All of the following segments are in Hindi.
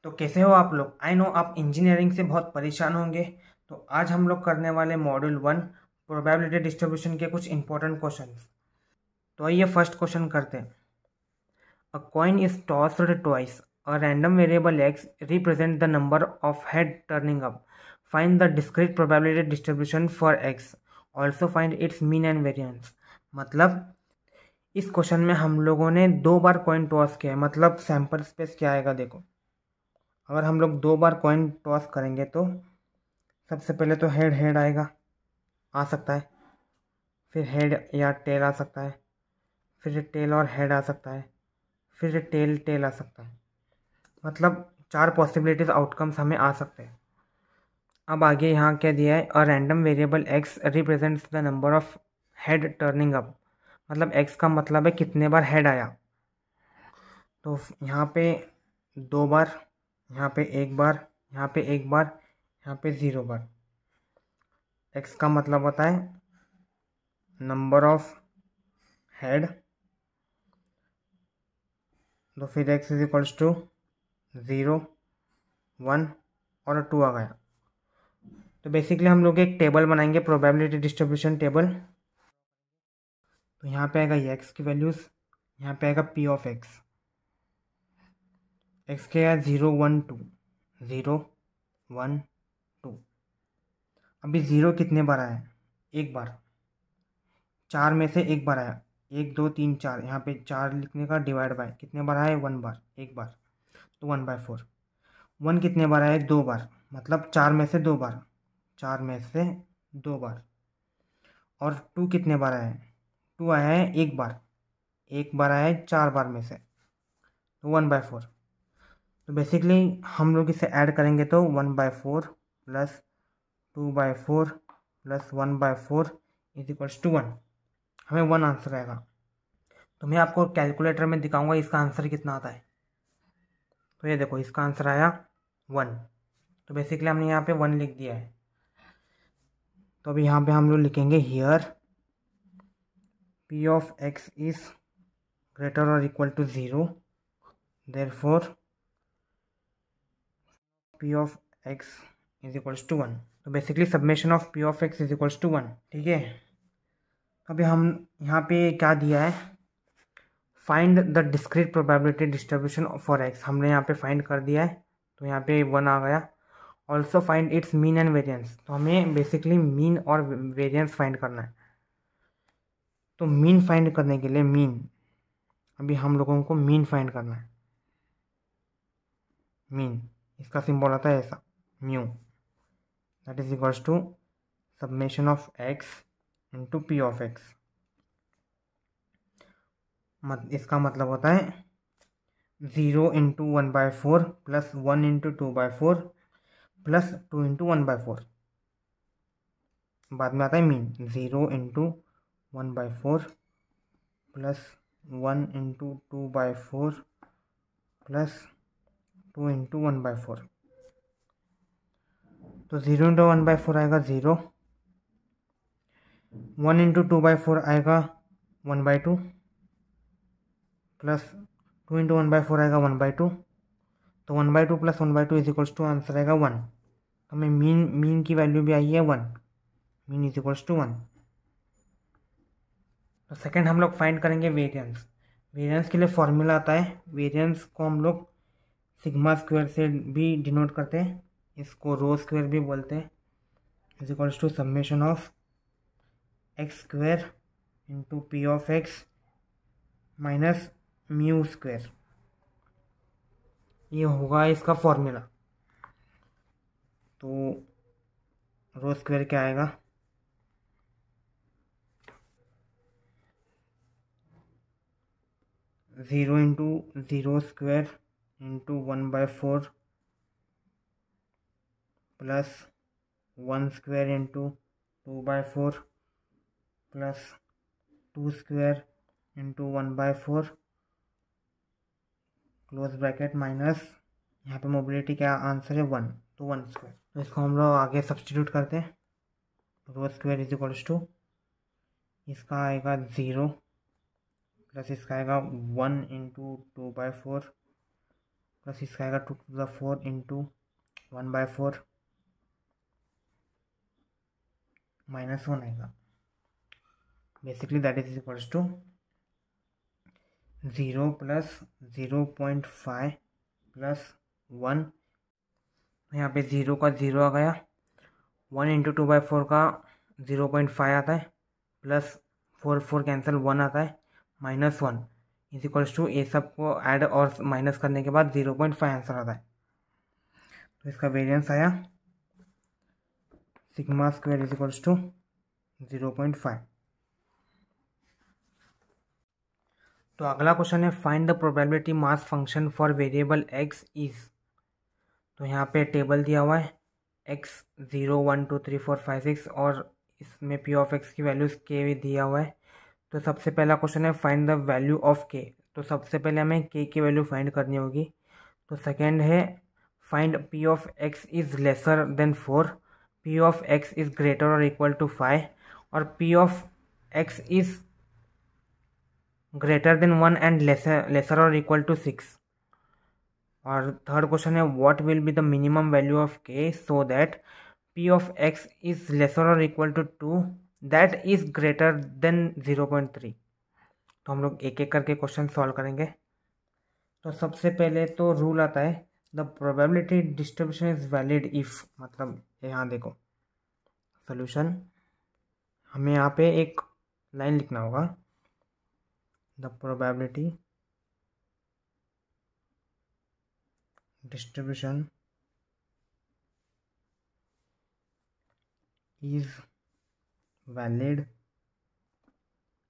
तो कैसे हो आप लोग। आई नो आप इंजीनियरिंग से बहुत परेशान होंगे। तो आज हम लोग करने वाले मॉड्यूल 1 प्रोबेबिलिटी डिस्ट्रीब्यूशन के कुछ इंपॉर्टेंट क्वेश्चंस। तो आइए फर्स्ट क्वेश्चन करते हैं। अ coin is tossed twice, a random variable x represent the number of head turning up, find the discrete probability distribution for x, also find its mean and variance. मतलब इस क्वेश्चन में हम लोगों ने 2 बार कॉइन टॉस किया है। मतलब सैंपल स्पेस क्या आएगा देखो। अगर हम लोग 2 बार कॉइन टॉस करेंगे तो सबसे पहले तो हेड हेड आएगा, आ सकता है। फिर हेड या टेल आ सकता है। फिर टेल और हेड आ सकता है। फिर टेल टेल आ सकता है। मतलब 4 पॉसिबिलिटीज आउटकम्स हमें आ सकते हैं। अब आगे यहाँ क्या दिया है, a random variable x represents the number of head turning up. मतलब एक्स का मतलब है कितने बार हेड आया। तो यहाँ पे 2 बार, यहाँ पे 1 बार, यहाँ पे 1 बार, यहाँ पे 0 बार। एक्स का मतलब होता है नंबर ऑफ हेड, तो फिर एक्स इज इक्वल्स टू 0, 1 और 2 आ गया। तो बेसिकली हम लोग एक टेबल बनाएंगे, प्रोबेबिलिटी डिस्ट्रीब्यूशन टेबल। तो यहाँ पे आएगा ये एक्स की वैल्यूज़, यहाँ पे आएगा पी ऑफ एक्स। एक्स के आया 0, 1, 2, 0, 1, 2। अभी 0 कितने बार आया? 1 बार। 4 में से 1 बार आया, 1, 2, 3, 4। यहाँ पे 4 लिखने का, डिवाइड बाय कितने बार आया? 1 बार, 1 बार। तो 1/4। 1 कितने बार आया? 2 बार। मतलब 4 में से 2 बार, 4 में से 2 बार। और 2 कितने बार आया है? 2 आया है 1 बार। 1 बार आया है 4 बार में से, तो 1/4। तो बेसिकली हम लोग इसे ऐड करेंगे तो 1/4 plus 2/4 plus 1/4 is equals to 1। हमें 1 आंसर आएगा। तो मैं आपको कैलकुलेटर में दिखाऊंगा इसका आंसर कितना आता है। तो ये देखो, इसका आंसर आया 1। तो बेसिकली हमने यहाँ पे 1 लिख दिया है। तो अभी यहाँ पे हम लोग लिखेंगे here p of x is greater और equal to 0, therefore p of x is equals to 1। तो basically summation of p of x is equals to 1। ठीक है। अभी हम यहाँ पे क्या दिया है, find the discrete probability distribution for x। हमने यहाँ पे फाइंड कर दिया है, तो यहाँ पे 1 आ गया। Also find its mean and variance. तो हमें बेसिकली मीन और वेरिएंस फाइंड करना है। तो मीन फाइंड करने के लिए अभी हम लोगों को मीन फाइंड करना है। मीन, इसका सिंबल आता है ऐसा, mu, that is equals to summation of x into P of x. इसका मतलब होता है 0 into 1/4 plus 1 into 2/4 plus 2 into 1/4। बाद में आता है mean 0 into 1/4 plus 1 into 2/4 plus 2 into 1/4। तो 0 इंटू 1/4 आएगा 0, 1 इंटू 2/4 आएगा 1/2 प्लस 2 इंटू 1/4 आएगा 1/2। तो 1/2 plus 1/2 is equals to answer आएगा 1। तो हमें मीन की वैल्यू भी आई है 1। Mean is equals to 1। तो सेकंड हम लोग फाइंड करेंगे वेरिएंस। वेरिएंस के लिए फॉर्मूला आता है। वेरिएंस को हम लोग सिग्मा स्क्वायर से भी डिनोट करते हैं, इसको रो स्क्वायर भी बोलते हैं। Is equals to summation of X square into P of X minus mu square. ये होगा इसका फॉर्मूला। तो रो स्क्वायर क्या आएगा, zero into zero square into 1/4 plus 1 square into 2/4 plus 2 square into 1/4 close bracket minus, यहाँ पे मोबिलिटी क्या आंसर है 1, तो 1 स्क्वायर। तो इसको हम लोग आगे सब्सटीट्यूट करते हैं। रो स्क्वायर इज इक्वल्स टू, इसका आएगा 0 प्लस इसका आएगा 1 इंटू 2/4 प्लस इसका आएगा 2 to the 4 इंटू 1/4 -1 आएगा। Basically that is equals to 0 plus 0.5 plus 1। यहाँ पे 0 का 0 आ गया, 1 इंटू 2/4 का 0.5 आता है, प्लस 4 कैंसिल 1 आता है, -1 इज इक्वल्स टू ये सब को ऐड और माइनस करने के बाद 0.5 आंसर आता है। तो इसका वेरिएंस आया sigma square is equals to 0.5। तो अगला क्वेश्चन है find the probability mass function for variable x is. तो यहाँ पे टेबल दिया हुआ है x 0 1 2 3 4 5 6 और इसमें p ऑफ x की वैल्यूज k भी दिया हुआ है। तो सबसे पहला क्वेश्चन है find the value of k। तो सबसे पहले हमें k की वैल्यू फाइंड करनी होगी। तो सेकेंड है find p of x is lesser than 4, p of x is greater और इक्वल टू 5 और p of x is greater than 1 and lesser और इक्वल टू 6। और थर्ड क्वेश्चन है what will be the minimum value of k so that p of x is lesser और equal to 2 that is greater than 0.3। तो हम लोग एक एक करके क्वेश्चन सॉल्व करेंगे। तो सबसे पहले तो रूल आता है the probability distribution is valid if, मतलब यहाँ देखो सोल्यूशन, हमें यहाँ पे एक लाइन लिखना होगा the probability distribution is valid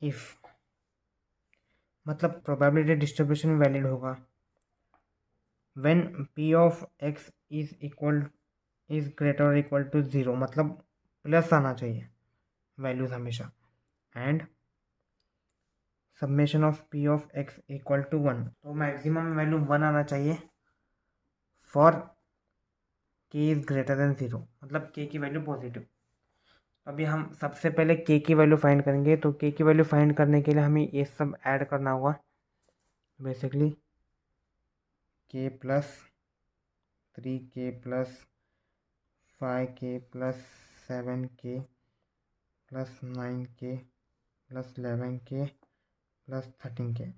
if, मतलब प्रोबेबिलिटी डिस्ट्रीब्यूशन वैलिड होगा when p of x is greater और इक्वल टू 0, मतलब प्लस आना चाहिए वैल्यूज हमेशा, and summation of p of x equal to 1। तो मैक्सिमम वैल्यू 1 आना चाहिए for k is greater than 0, मतलब k की वैल्यू पॉजिटिव। अभी हम सबसे पहले k की वैल्यू फाइंड करेंगे। तो k की वैल्यू फाइंड करने के लिए हमें ये सब ऐड करना होगा। Basically k plus 3k plus 5k plus 7k plus 9k plus 11k plus 13k।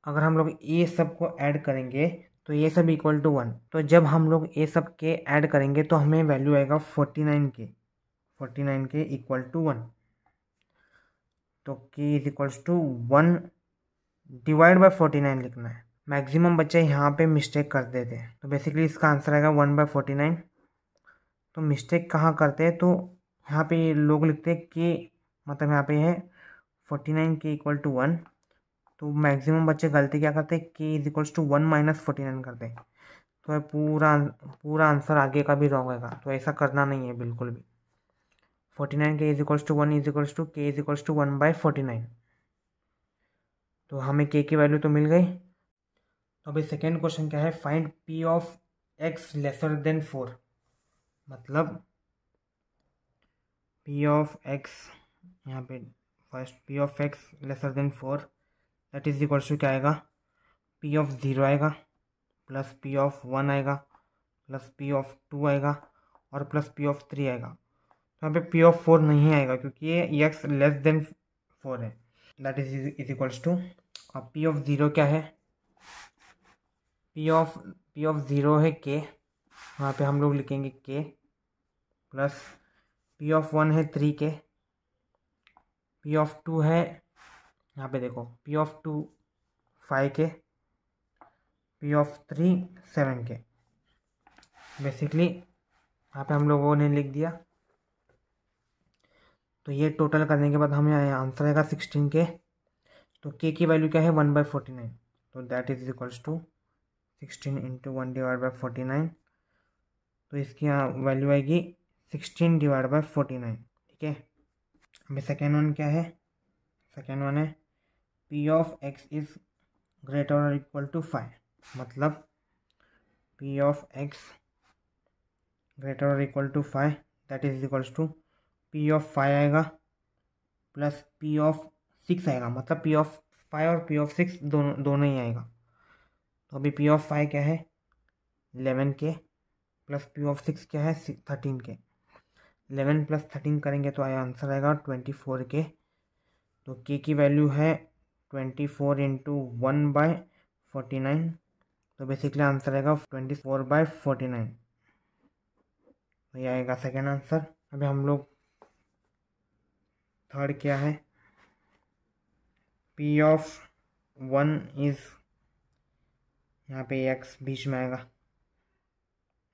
अगर हम लोग ये सब को ऐड करेंगे तो ये सब इक्वल टू 1। तो जब हम लोग ये सब के ऐड करेंगे तो हमें वैल्यू आएगा 49k इक्वल टू 1। तो k is equals to 1 divide by 49 लिखना है। मैक्सिमम बच्चे यहाँ पे मिस्टेक कर देते हैं, तो बेसिकली इसका आंसर आएगा 1/49। तो मिस्टेक कहाँ करते हैं, तो यहाँ पे लोग लिखते हैं k, मतलब यहाँ पे है 49k इक्वल टू 1। तो मैक्सिमम बच्चे गलती क्या करते हैं, k इज इक्वल्स टू 1 - 49 करते हैं। तो पूरा आंसर आगे का भी रॉन्ग होगा, तो ऐसा करना नहीं है बिल्कुल भी। 49k is equals to 1 is equals to k is equals to 1/49। तो हमें k की वैल्यू तो मिल गई। तो अभी सेकेंड क्वेश्चन क्या है, find p of x lesser than 4, मतलब p ऑफ x, यहाँ पे first p of x lesser than 4 that is equals to क्या आएगा, p ऑफ 0 आएगा प्लस p ऑफ 1 आएगा प्लस p ऑफ 2 आएगा और प्लस p ऑफ 3 आएगा। तो यहाँ पे p ऑफ 4 नहीं आएगा क्योंकि ये x लेस देन 4 है, दैट इज इक्वल्स टू, अब p ऑफ 0 क्या है, p ऑफ 0 है k, यहाँ पे हम लोग लिखेंगे k प्लस p ऑफ 1 है 3k, p ऑफ 2 है, यहाँ पे देखो p of 2 5k, p of 3 7k। Basically यहाँ पे हम लोगों ने लिख दिया। तो ये टोटल करने के बाद हमें आंसर आएगा 16k। तो k की वैल्यू क्या है, 1/49। तो that is equals to 16 into 1 divide by 49। तो इसकी वैल्यू आएगी 16 डिवाइड बाई 49। ठीक है, अभी सेकेंड वन क्या है, सेकेंड वन है p of x is greater और इक्वल टू 5, मतलब p ऑफ x ग्रेटर और equal to 5 that is equals to p of 5 आएगा प्लस p ऑफ 6 आएगा, मतलब p ऑफ 5 और p ऑफ 6 दोनों ही आएगा। तो अभी पी ऑफ 5 क्या है 11 के प्लस पी ऑफ 6 क्या है 13 के। 11 प्लस 13 करेंगे तो आंसर आएगा 24 के। तो के की वैल्यू है 24 इंटू 1/49। तो बेसिकली आंसर आएगा 24/49। तो ये आएगा सेकेंड आंसर। अभी हम लोग थर्ड क्या है पी ऑफ 1 इज, यहाँ पे एक्स बीच में आएगा,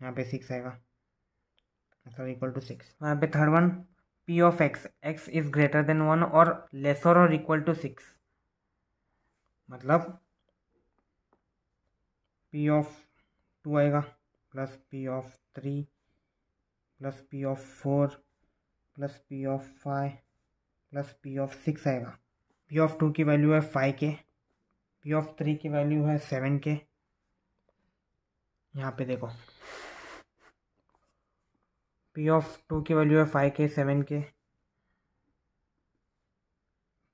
यहाँ पे 6 आएगा, आंसर इक्वल टू 6। यहाँ पे third one P of x, x is greater than 1 और लेसर और इक्वल टू 6, मतलब पी ऑफ 2 आएगा plus p of 3 plus p of 4 plus p of 5 plus p of 6 आएगा। पी ऑफ 2 की वैल्यू है 5 के, पी ऑफ 3 की वैल्यू है 7 के। यहाँ पे देखो पी ऑफ 2 की वैल्यू है 5 के 7 के,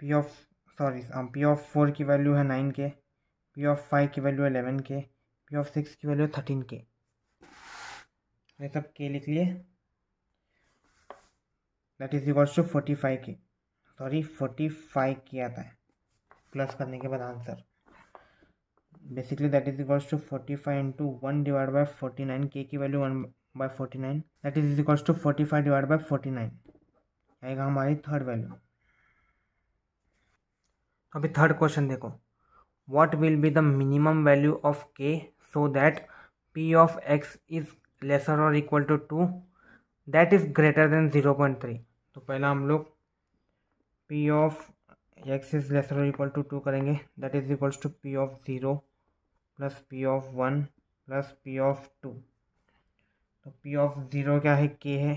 पी ऑफ 4 की वैल्यू है 9 के, पी ऑफ 5 की वैल्यू है 11 के, पी ऑफ 6 की वैल्यू है 13 के। ये सब के लिख लिए, दैट इज इक्वल्स टू 45 के, 45 की आता है प्लस करने के बाद answer. Basically that is equals to 45 into 1 divide by 49, k की value 1/49, that is equals to 45 divide by 49 आएगा हमारी थर्ड वैल्यू। अभी थर्ड क्वेश्चन देखो, what will be the minimum value of k so that p of x is lesser और equal to 2 that is greater than 0.3। तो पहला हम लोग p of x is lesser और इक्वल टू 2 करेंगे, that is equals to p of 0 plus p of 1 plus p of 2। तो पी ऑफ 0 क्या है के है,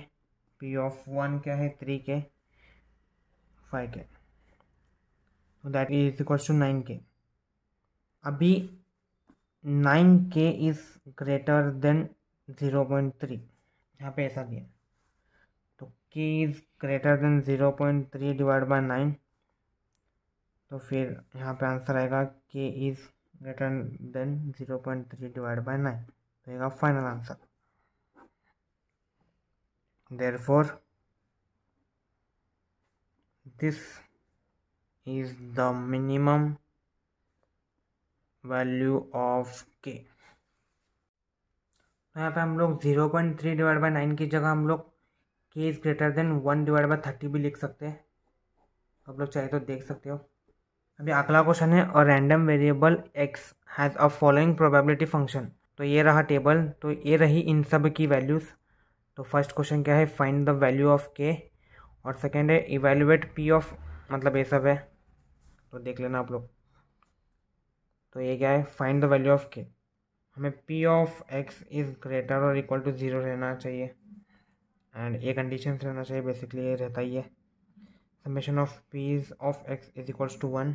पी ऑफ 1 क्या है 3 के 5 के, तो दैट इज इक्वल्स टू 9 के। अभी 9 के इज ग्रेटर देन 0.3, यहाँ पे ऐसा दिया, तो के is greater than 0.3 divide by 9, तो फिर यहाँ पे आंसर आएगा के is greater than 0.3 divide by 9, तो आएगा final answer. Therefore this is the minimum value of के। तो यहाँ पे हम लोग 0.3 डिवाइड बाई 9 की जगह हम लोग के is greater than 1 divide by 30 भी लिख सकते हैं, तो आप लोग चाहे तो देख सकते हो। अभी अगला क्वेश्चन है और random variable x has a following probability function. तो ये रहा टेबल, तो ये रही इन सब की वैल्यूज़। तो फर्स्ट क्वेश्चन क्या है फाइंड द वैल्यू ऑफ के, और सेकेंड है इवेल्युएट पी ऑफ, मतलब ये सब है, तो देख लेना आप लोग। तो ये क्या है फाइंड द वैल्यू ऑफ के, हमें P of x is greater और इक्वल टू 0 रहना चाहिए, एंड ये कंडीशन रहना चाहिए, बेसिकली ये रहता ही है। Summation of p's of x is equals to 1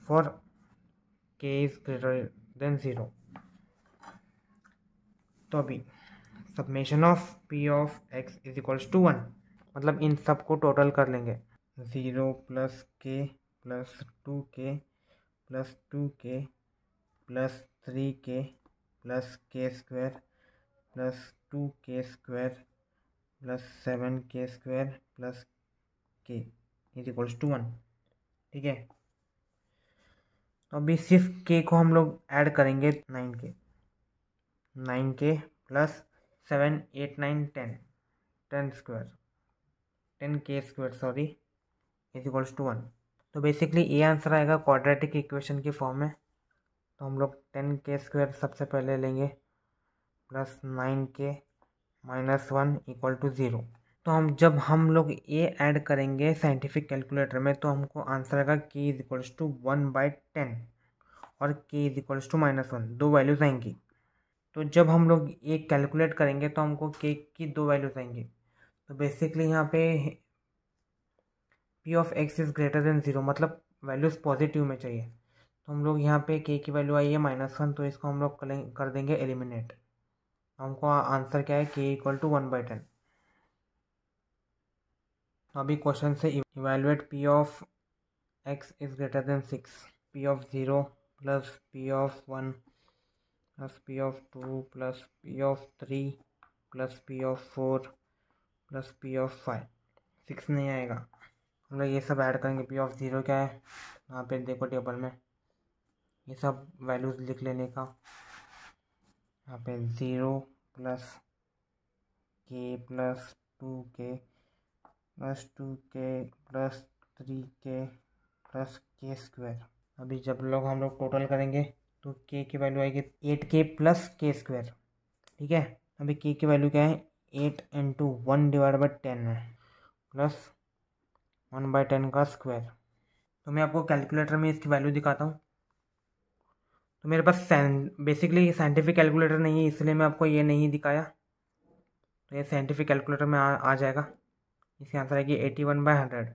for k is greater than 0। तो अभी summation of p of x is equals to 1, मतलब इन सब को टोटल कर लेंगे, 0 plus k plus 2k plus 2k plus 3k plus k square plus 2k square plus 7k square plus k is equals to 1। ठीक है, तो अभी सिर्फ k को हम लोग ऐड करेंगे 9k plus 7 8 9 10 square 10k square sorry is equals to 1। तो बेसिकली ये आंसर आएगा क्वाड्रेटिक इक्वेशन की फॉर्म में। तो हम लोग 10k स्क्वायर सबसे पहले लेंगे plus 9k minus 1 equal to 0। तो जब हम लोग ये ऐड करेंगे साइंटिफिक कैलकुलेटर में, तो हमको आंसर आएगा k इज इक्वल्स टू 1/10 और k इज इक्वल्स टू -1, दो वैल्यूज आएंगी। तो जब हम लोग ये कैलकुलेट करेंगे तो हमको k की दो वैल्यूज आएंगी। तो बेसिकली यहाँ पे p of x is greater than 0, मतलब वैल्यूज पॉजिटिव में चाहिए। तो हम लोग यहाँ पे k की वैल्यू आई है -1, तो इसको हम लोग कर देंगे एलिमिनेट। हमको आंसर क्या है k इक्वल टू 1/10। तो अभी क्वेश्चन से evaluate p of x is greater then 6, p of 0 plus p of 1 plus p of 2 plus p of 3 plus p of 4 plus p of 5। 6 नहीं आएगा। हम लोग ये सब ऐड करेंगे। पी ऑफ 0 क्या है, यहाँ पे देखो टेबल में, ये सब वैल्यूज़ लिख लेने का। यहाँ पे 0 plus k plus 2k plus 2k plus 3k plus k square. अभी जब हम लोग टोटल करेंगे तो k की वैल्यू आएगी 8k प्लस के स्क्वायर। ठीक है, अभी k की वैल्यू क्या है, 8 इंटू 1/10 है, प्लस 1/10 का स्क्वायर। तो मैं आपको कैलकुलेटर में इसकी वैल्यू दिखाता हूँ। तो मेरे पास बेसिकली साइंटिफिक कैलकुलेटर नहीं है, इसलिए मैं आपको ये नहीं दिखाया। तो ये साइंटिफिक कैलकुलेटर में आ जाएगा। इसकी आंसर आएगी 81/100।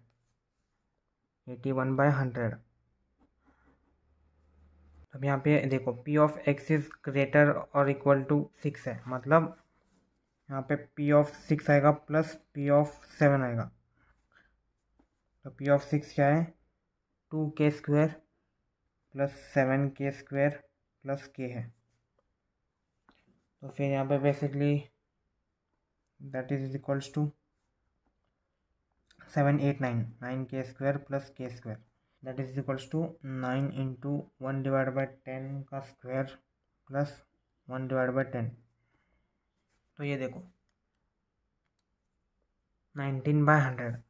81/100। अब यहाँ पे देखो P of x is greater और इक्वल टू 6 है, मतलब यहाँ पे पी ऑफ 6 आएगा प्लस पी ऑफ 7 आएगा। तो पी ऑफ 6 क्या है, 2k square plus 7k square plus k है। तो फिर यहाँ पे basically that is equals to 7 8 9 9k square plus k square, that is equals to 9 into 1/10 का स्क्वायर प्लस 1/10। तो ये देखो 19/100।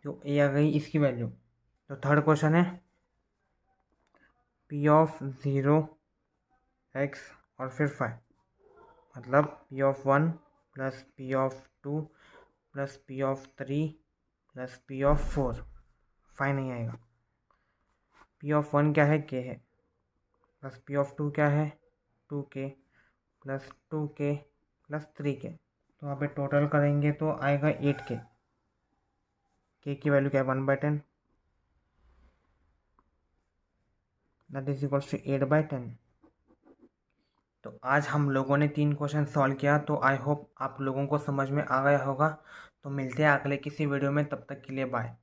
जो ए आ गई इसकी वैल्यू। तो थर्ड क्वेश्चन है पी ऑफ 0 x और फिर 5, मतलब P of 1 plus p of 2 plus p of 3 plus p of 4। 5 नहीं आएगा। पी ऑफ 1 क्या है, k है, प्लस पी ऑफ 2 क्या है, 2k plus 2k plus 3k। तो यहाँ पे टोटल करेंगे तो आएगा 8k। k की वैल्यू क्या है, 1/10, दैट इज इक्वल्स टू 8/10। तो आज हम लोगों ने 3 क्वेश्चन सॉल्व किया। तो आई होप आप लोगों को समझ में आ गया होगा। तो मिलते हैं अगले किसी वीडियो में, तब तक के लिए बाय।